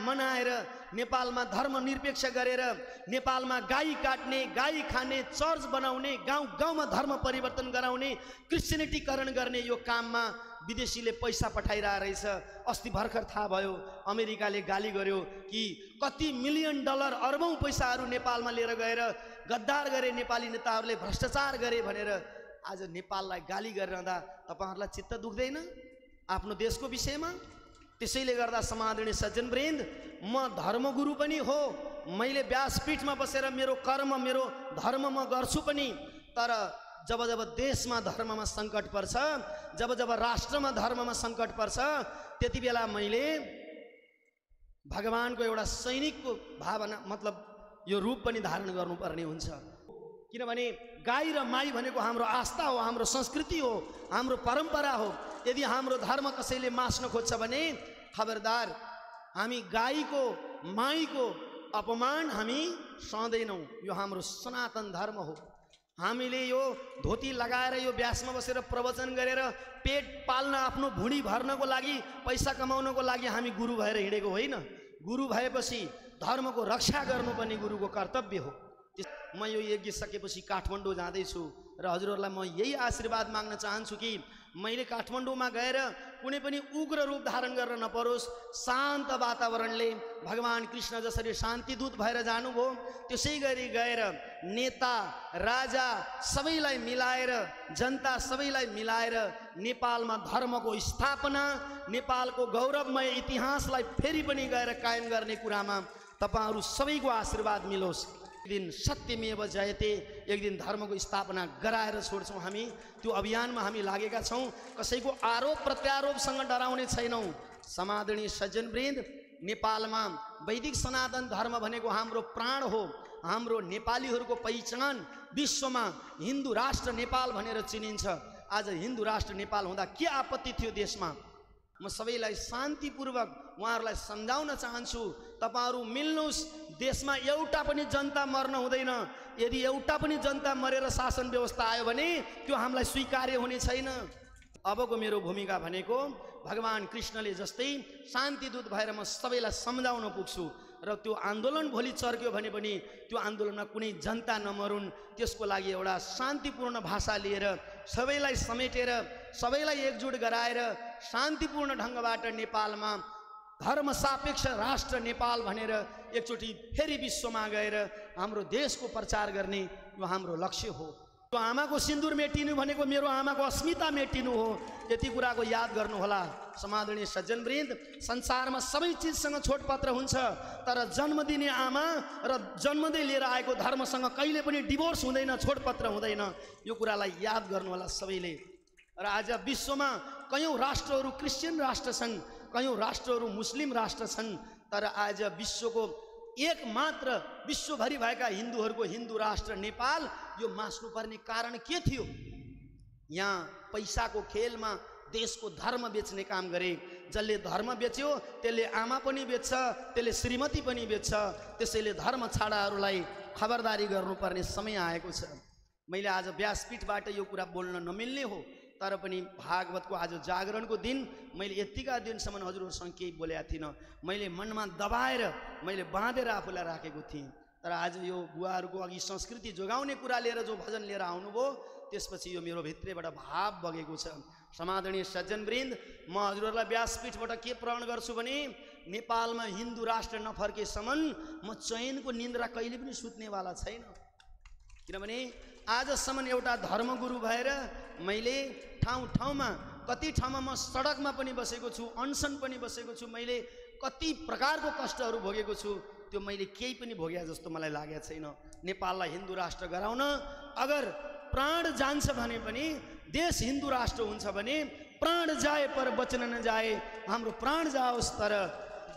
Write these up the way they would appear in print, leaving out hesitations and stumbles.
मनाएर नेपालमा धर्मनिरपेक्ष गरेर नेपालमा गाई काट्ने, गाई खाने, चर्च बनाउने, गाउँ गाउँमा धर्म परिवर्तन गराउने, क्रिश्चियनिटीकरण गर्ने यो काममा विदेशीले पैसा पठाइरहेको रहेछ। अस्ति भर्खर थाहा भयो, अमेरिकाले गाली गर्यो कि कति $मिलियन अरबौं पैसाहरू नेपालमा लिएर गएर गद्दार गरे, नेपाली नेताहरूले भ्रष्टाचार गरे भनेर आज नेपाललाई गाली गरिरहँदा तपाईहरुलाई चित्त दुख्दैन आफ्नो देशको विषयमा? त्यसैले गर्दा समादरणीय सज्जनवृन्द, म धर्मगुरु पनि हो, मैले व्यासपीठमा बसेर मेरो कर्म, मेरो धर्म म गर्छु पनि, तर जब जब देशमा धर्ममा संकट पर्छ, जब जब राष्ट्रमा धर्ममा संकट पर्छ, त्यति बेला मैले भगवानको एउटा सैनिकको भावना मतलब यो रूप पनि धारण गर्नुपर्ने हुन्छ। किनभने गाई र माई भनेको हाम्रो आस्था हो, हाम्रो संस्कृति हो, हाम्रो परम्परा हो। यदि हाम्रो धर्म कसैले मास्न खोज्छ भने खबरदार, हामी गाईको माईको अपमान हामी सहदैनौं। यो हाम्रो सनातन धर्म हो। हामीले यो धोती लगाएर यो व्यासमा बसेर प्रवचन गरेर पेट पाल्न, आफ्नो भुँडी भर्नको लागि, पैसा कमाउनको लागि हामी गुरु भएर हिँडेको होइन। गुरु भएपछि धर्मको रक्षा गर्नु पनि गुरुको कर्तव्य हो। म यो यज्ञ सकेपछि काठमाडौँ जाँदैछु र हजुरहरूलाई म यही आशीर्वाद माग्न चाहन्छु कि मैले काठमाडौँमा गएर कुनै पनि उग्र रूप धारण गर्न नपरोस्। शान्त वातावरणले भगवान कृष्ण जसरी शान्तिदूत भएर जानुभयो त्यसै गरी गएर नेता, राजा सबैलाई मिलाएर, जनता सबैलाई मिलाएर नेपालमा धर्मको स्थापना, नेपालको गौरवमय इतिहासलाई फेरि पनि गएर कायम गर्ने कुरामा तपाईहरु सबैको आशीर्वाद मिलोस्। एक दिन सत्यमेव जयते, एक दिन धर्मको स्थापना गराएर छोड्छौं। हामी त्यो अभियानमा हामी लागेका छौं। कसैको आरोप प्रत्यारोपसँग डराउने छैनौं। समादरणीय सज्जनवृन्द, नेपालमा वैदिक सनातन धर्म भनेको हाम्रो प्राण हो। हाम्रो नेपालीहरूको पहिचान विश्वमा हिन्दू राष्ट्र नेपाल भनेर चिनिन्छ। आज हिन्दू राष्ट्र नेपाल हुँदा के आपत्ति थियो देशमा? म सबैलाई शान्तिपूर्वक उहाँहरूलाई सम्झाउन चाहन्छु, तपाईहरु मिल्नुस्। देशमा एउटा पनि जनता मर्न हुँदैन। यदि एउटा पनि जनता मरेर शासन व्यवस्था आयो भने त्यो हामीलाई स्वीकार्य हुने छैन। अबको मेरो भूमिका भनेको भगवान कृष्णले जस्तै शान्तिदूत भएर म सबैलाई सम्झाउन पुग्छु र त्यो आन्दोलन भोलि चर्क्यो भने पनि त्यो आन्दोलनमा कुनै जनता नमरुन्, त्यसको लागि एउटा शान्तिपूर्ण भाषा लिएर सबैलाई समेटेर सबैलाई एकजुट गराएर शान्तिपूर्ण ढंगबाट नेपालमा धर्म सापेक्ष राष्ट्र नेपाल भनेर एकचोटि फेरि विश्वमा गएर हाम्रो देशको प्रचार गर्ने यो हाम्रो लक्ष्य हो। त्यो आमाको सिन्दूर मेटिनु भनेको मेरो आमाको अस्मिता मेटिनु हो। यति कुराको याद गर्नुहोला। समादरणीय सज्जनवृन्द, संसारमा सबै चीजसँग छोडपत्र हुन्छ, तर जन्म दिने आमा र जन्मदै लिएर आएको धर्मसँग कहिले पनि डिभोर्स हुँदैन, छोडपत्र हुँदैन। यो कुरालाई याद गर्नुहोला सबैले। र आज विश्वमा कयौं राष्ट्रहरू क्रिश्चियन राष्ट्र छन्, कयौं राष्ट्रहरू मुस्लिम राष्ट्र छन्, तर आज विश्वको एकमात्र विश्वभरि भएका हिन्दूहरूको हिन्दू राष्ट्र नेपाल यो मास्नुपर्ने कारण के थियो? यहाँ पैसाको खेलमा देशको धर्म बेच्ने काम गरे। जसले धर्म बेच्यो त्यसले आमा पनि बेच्छ, त्यसले श्रीमती पनि बेच्छ। त्यसैले धर्म छाडाहरूलाई खबरदारी गर्नुपर्ने समय आएको छ। मैले आज व्यासपीठबाट यो कुरा बोल्न नमिल्ने हो, तर पनि भागवतको आज जागरणको दिन मैले यतिका दिनसम्म हजुरहरूसँग केही बोलेको थिइनँ। मैले मनमा दबाएर मैले बाँधेर आफूलाई राखेको थिएँ। तर आज यो बुवाहरूको अघि संस्कृति जोगाउने कुरा लिएर जो भजन लिएर आउनुभयो त्यसपछि यो मेरो भित्रैबाट भाव बगेको छ। समादरणीय सज्जनवृन्द, म हजुरहरूलाई व्यासपीठबाट के प्रण गर्छु भने नेपालमा हिन्दू राष्ट्र नफर्केसम्म म चैनको निन्द्रा कहिले पनि सुत्नेवाला छैन। किनभने आजसम्म एउटा धर्मगुरु भएर मैले ठाउँ ठाउँमा, कति ठाउँमा म सडकमा पनि बसेको छु, अनसन पनि बसेको छु, मैले कति प्रकारको कष्टहरू भोगेको छु। त्यो मैले केही पनि भोगे जस्तो मलाई लागेको छैन। नेपाललाई हिन्दू राष्ट्र गराउन अगर प्राण जान्छ भने पनि, देश हिन्दू राष्ट्र हुन्छ भने प्राण जाए पर वचन न जाए, हाम्रो प्राण जाओस् तर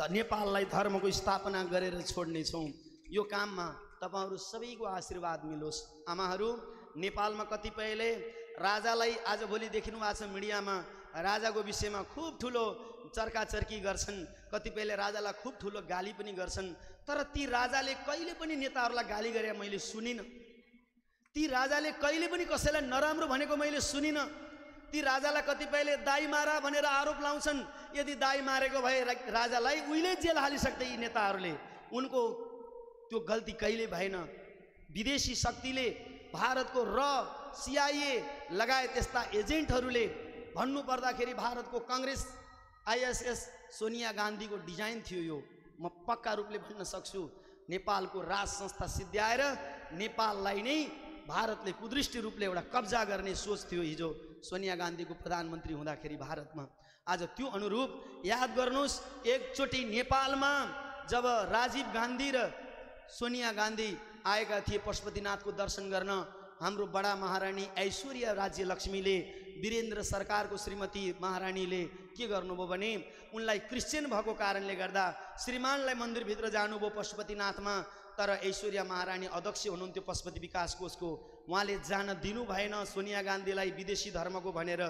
नेपाललाई धर्मको स्थापना गरेर छोड्ने छौं। यो काममा तपाईहरु सबैको आशीर्वाद मिलोस्। आमाहरू, नेपालमा कतिपयले राजालाई आज भोलि देखिनु भएको छ मिडियामा, राजाको विषयमा खूब ठुलो चर्काचर्की गर्छन्, कतिपयले राजालाई खूब ठुलो गाली पनि गर्छन्। तर ती राजाले कहिले पनि नेताहरूलाई गाली गरे मैले सुनिन। ती राजाले कहिले पनि कसैलाई नराम्रो भनेको मैले सुनिन। ती राजालाई कतिपयले दाई मारा भनेर आरोप लाउँछन्। यदि दाई मारेको भए राजालाई उहिले जेल हालिसक्थे यी नेताहरूले। उनको त्यो गल्ती कहिले भएन। विदेशी शक्तिले भारतको CIA लगायत यस्ता एजेन्टहरूले भन्नु पर्दाखेरि भारतको कांग्रेस ISS सोनिया गान्धीको डिजाइन थियो यो। म पक्का रूपले भन्न सक्छु। नेपालको राज संस्था सिद्ध्याएर नेपाललाई नै भारतले कुदृष्टि रूपले एउटा कब्जा गर्ने सोच थियो हिजो सोनिया गान्धीको प्रधानमन्त्री हुँदाखेरि भारतमा। आज त्यो अनुरूप याद गर्नुहोस्, एकचोटि नेपालमा जब राजीव गान्धी र सोनिया गान्धी आएका थिए पशुपतिनाथको दर्शन गर्न, हाम्रो बडा महारानी ऐश्वर्या राज्य लक्ष्मीले वीरेन्द्र सरकारको श्रीमती महारानीले के गर्नुभयो भने उनलाई क्रिश्चियन भएको कारणले गर्दा श्रीमानलाई मन्दिरभित्र जानुभयो पशुपतिनाथमा। तर ऐश्वर्या महारानी अध्यक्ष हुनुहुन्थ्यो पशुपति विकास कोषको, उहाँले जान दिनु भएन सोनिया गान्धीलाई विदेशी धर्मको भनेर।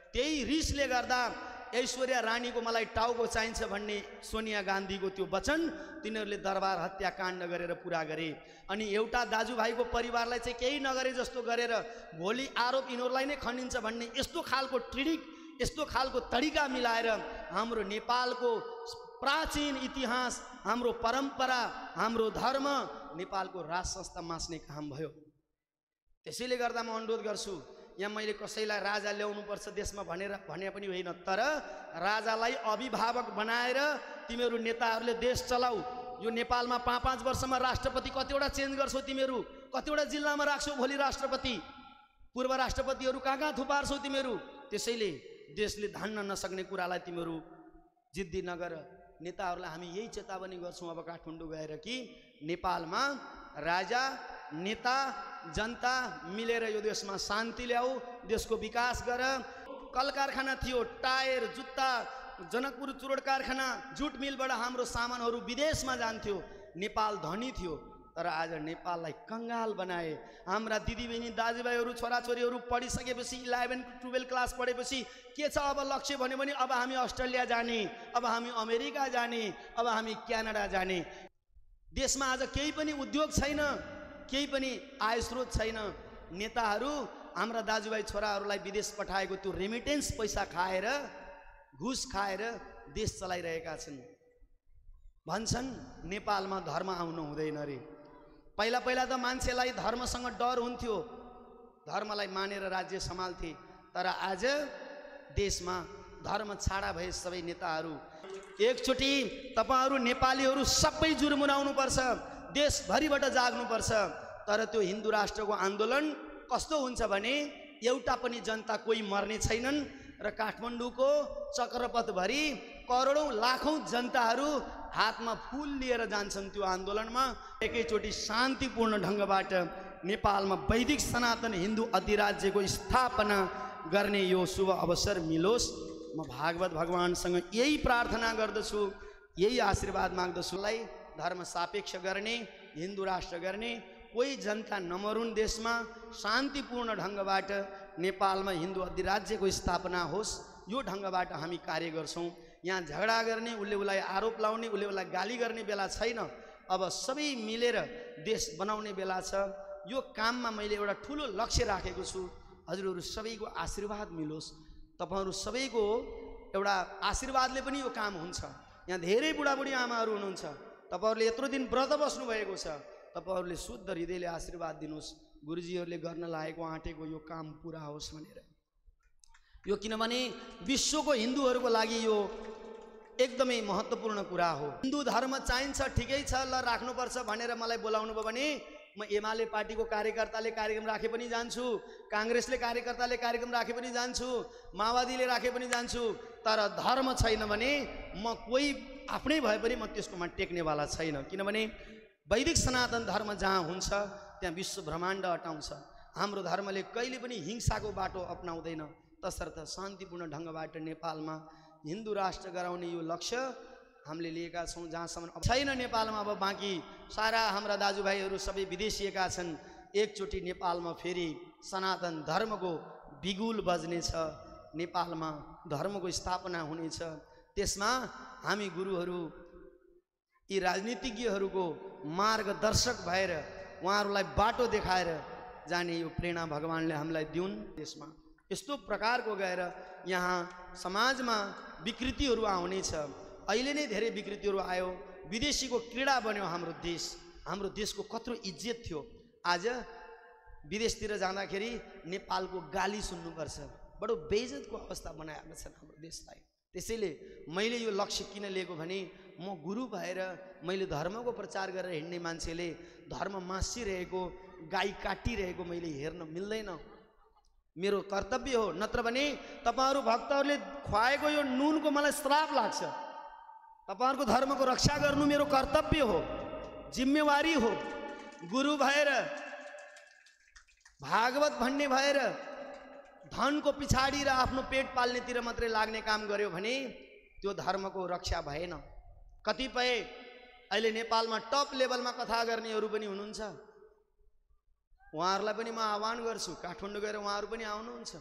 त्यही रिसले गर्दा ऐश्वर्या रानीको मलाई टाउको चाहिन्छ भन्ने सोनिया गान्धीको त्यो वचन तिनीहरूले दरबार हत्याकाण्ड गरेर पुरा गरे। अनि एउटा दाजुभाइको परिवारलाई चाहिँ केही नगरे जस्तो गरेर भोलि आरोप यिनीहरूलाई नै खण्डिन्छ भन्ने यस्तो खालको ट्रिक, यस्तो खालको तरिका मिलाएर हाम्रो नेपालको प्राचीन इतिहास, हाम्रो परम्परा, हाम्रो धर्म, नेपालको राज संस्था मास्ने काम भयो। त्यसैले गर्दा म अनुरोध गर्छु, यहाँ मैले कसैलाई राजा ल्याउनुपर्छ देशमा भने पनि होइन, तर राजालाई अभिभावक बनाएर तिमीहरू नेताहरूले देश चलाऊ। यो नेपालमा 5-5 वर्षमा राष्ट्रपति कतिवटा चेन्ज गर्छौ तिमीहरू, कतिवटा जिल्लामा राख्छौ भोलि राष्ट्रपति, पूर्व राष्ट्रपतिहरू कहाँ थुपार्छौ तिमीहरू। त्यसैले देशले धान्न नसक्ने कुरालाई तिमीहरू जिद्दी नगर। नेताहरूलाई हामी यही चेतावनी गर्छौँ अब काठमाडौँ गएर कि नेपालमा राजा, नेता, जनता मिलेर यो देशमा शान्ति ल्याऊ, देशको विकास गर। कल कारखाना थियो, टायर, जुत्ता, जनकपुर चुरोट कारखाना, जुट मिलबाट हाम्रो सामानहरू विदेशमा जान्थ्यो। नेपाल धनी थियो, तर आज नेपाललाई कंगाल बनाए। हाम्रा दिदीबहिनी, दाजुभाइहरू, छोराछोरीहरू पढिसकेपछि 11-12 क्लास पढेपछि के छ अब लक्ष्य भन्यो भने अब हामी अस्ट्रेलिया जाने, अब हामी अमेरिका जाने, अब हामी क्यानाडा जाने। देशमा आज केही पनि उद्योग छैन, केही पनि आय स्रोत छैन। नेताहरू हाम्रा दाजुभाइ छोराहरूलाई विदेश पठाएको त्यो रेमिटेन्स पैसा खाएर, घुस खाएर देश चलाइरहेका छन्। भन्छन् नेपालमा धर्म आउनु हुँदैन रे। पहिला पहिला त मान्छेलाई धर्मसँग डर हुन्थ्यो, धर्मलाई मानेर राज्य सम्हाल्थे। तर आज देशमा धर्म छाडा भए सबै नेताहरू। एकचोटि तपाईहरू नेपालीहरू सबै जुर्मुनाउनु पर्छ, देशभरिबाट जाग्नुपर्छ। तर त्यो हिन्दू राष्ट्रको आन्दोलन कस्तो हुन्छ भने एउटा पनि जनता कोही मर्ने छैनन् र काठमाडौँको चक्रपथभरि करोडौं लाखौं जनताहरू हातमा फूल लिएर जान्छन् त्यो आन्दोलनमा। एकैचोटि शान्तिपूर्ण ढंगबाट नेपालमा वैदिक सनातन हिन्दू अधिराज्यको स्थापना गर्ने यो शुभ अवसर मिलोस्। म भागवत भगवानसँग यही प्रार्थना गर्दछु, यही आशीर्वाद माग्दछु। धर्म सापेक्ष गर्ने, हिन्दू राष्ट्र गर्ने, कोही जनता नमरुन्, देशमा शान्तिपूर्ण ढंगबाट नेपालमा हिन्दू अधिराज्यको स्थापना होस्, यो ढंगबाट हामी कार्य गर्छौं। यहाँ झगडा गर्ने, उसले उसलाई आरोप लाउने, उसले उसलाई गाली गर्ने बेला छैन। अब सबै मिलेर देश बनाउने बेला छ। यो काममा मैले एउटा ठूलो लक्ष्य राखेको छु। हजुरहरू सबैको आशीर्वाद मिलोस्। तपाईहरु सबैको एउटा आशीर्वादले पनि यो काम हुन्छ। यहाँ धेरै बुढाबुढी आमाहरू हुनुहुन्छ, तपाईहरुले यत्रो दिन व्रत बस्नु भएको छ, तपाईहरुले शुद्ध हृदयले आशीर्वाद दिनुस् गुरुजीहरूले गर्न लागेको आँटेको यो काम पूरा होस् भनेर। यो किनभने विश्वको हिन्दूहरूको लागि यो एकदमै महत्त्वपूर्ण कुरा हो। हिन्दू धर्म चाहिन्छ, ठिकै छ, ल राख्नुपर्छ भनेर मलाई बोलाउनु भयो भने म एमाले पार्टीको कार्यकर्ताले कार्यक्रम राखे पनि जान्छु, कांग्रेसले कार्यकर्ताले कार्यक्रम राखे पनि जान्छु, माओवादीले राखे पनि जान्छु। तर धर्म छैन भने म कोही आफ्नै भए पनि म त्यसकोमा टेक्नेवाला छैन। किनभने वैदिक सनातन धर्म जहाँ हुन्छ त्यहाँ विश्व ब्रह्माण्ड अटाउँछ। हाम्रो धर्मले कहिले पनि हिंसाको बाटो अपनाउँदैन। तसर्थ शान्तिपूर्ण ढंगबाट नेपालमा हिन्दू राष्ट्र गराउने यो लक्ष्य हामीले लिएका छौं। जहाँसम्म छैन नेपालमा, अब बाँकी सारा हाम्रा दाजुभाइहरू सबै विदेशिएका छन्। एकचोटि नेपालमा फेरि सनातन धर्मको बिगुल बज्नेछ, नेपालमा धर्मको स्थापना हुनेछ। त्यसमा हामी गुरुहरू, यी राजनीतिज्ञहरूको मार्गदर्शक भएर उहाँहरूलाई बाटो देखाएर जाने यो प्रेरणा भगवानले हामीलाई दिउन्। त्यसमा यस्तो प्रकारको गएर यहाँ समाजमा विकृतिहरू आउनेछ। अहिले नै धेरै विकृतिहरू आयो, विदेशीको क्रीडा बन्यो हाम्रो देश। हाम्रो देशको कत्रो इज्जत थियो, आज विदेशतिर जाँदाखेरि नेपालको गाली सुन्नुपर्छ। बडो बेइज्जतको अवस्था बनाएका छन् हाम्रो देशलाई। त्यसैले मैले यो लक्ष्य किन लिएको भने म गुरु भएर मैले धर्मको प्रचार गरेर हिँड्ने मान्छेले धर्म मासिरहेको, गाई काटिरहेको मैले हेर्न मिल्दैन, मेरो कर्तव्य हो। नत्र भने तपाईहरु भक्तहरूले खुवाएको यो नुनको मलाई श्राप लाग्छ। तपाईहरुको धर्मको रक्षा गर्नु मेरो कर्तव्य हो, जिम्मेवारी हो। गुरु भएर, भागवत भन्ने भएर धनको पिछाडी र आफ्नो पेट पाल्नेतिर मात्रै लाग्ने काम गर्यो भने त्यो धर्मको रक्षा भएन। कतिपय अहिले नेपालमा टप लेभलमा कथा गर्नेहरू पनि हुनुहुन्छ, उहाँहरूलाई पनि म आह्वान गर्छु, काठमाडौँ गएर उहाँहरू पनि आउनुहुन्छ।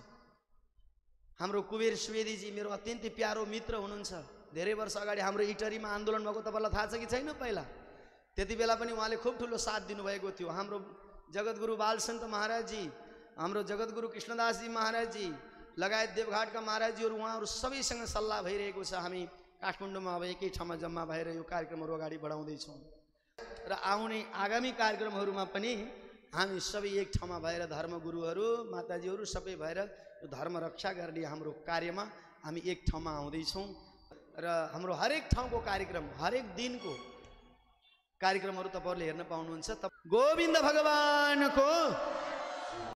हाम्रो कुबेर सुवेदीजी मेरो अत्यन्तै प्यारो मित्र हुनुहुन्छ। धेरै वर्ष अगाडि हाम्रो इटरीमा आन्दोलन भएको तपाईलाई थाहा छ कि छैन? पहिला त्यति बेला पनि उहाँले खुब ठुलो साथ दिनुभएको थियो। हाम्रो जगतगुरु बालसन्त महाराजजी, हाम्रो जगतगुरु कृष्णदासजी महाराजजी लगायत देवघाटका महाराजजीहरू, उहाँहरू सबैसँग सल्लाह भइरहेको छ। हामी काठमाडौँमा अब एकै ठाउँमा जम्मा भएर यो कार्यक्रमहरू अगाडि बढाउँदैछौँ र आउने आगामी कार्यक्रमहरूमा पनि हामी सबै एक ठाउँमा भएर धर्मगुरुहरू, माताजीहरू सबै भएर यो धर्म रक्षा गर्ने हाम्रो कार्यमा हामी एक ठाउँमा आउँदैछौँ र हाम्रो हरेक ठाउँको कार्यक्रम, हरेक दिनको कार्यक्रमहरू तपाईहरुले हेर्न पाउनुहुन्छ। गोविन्द भगवानको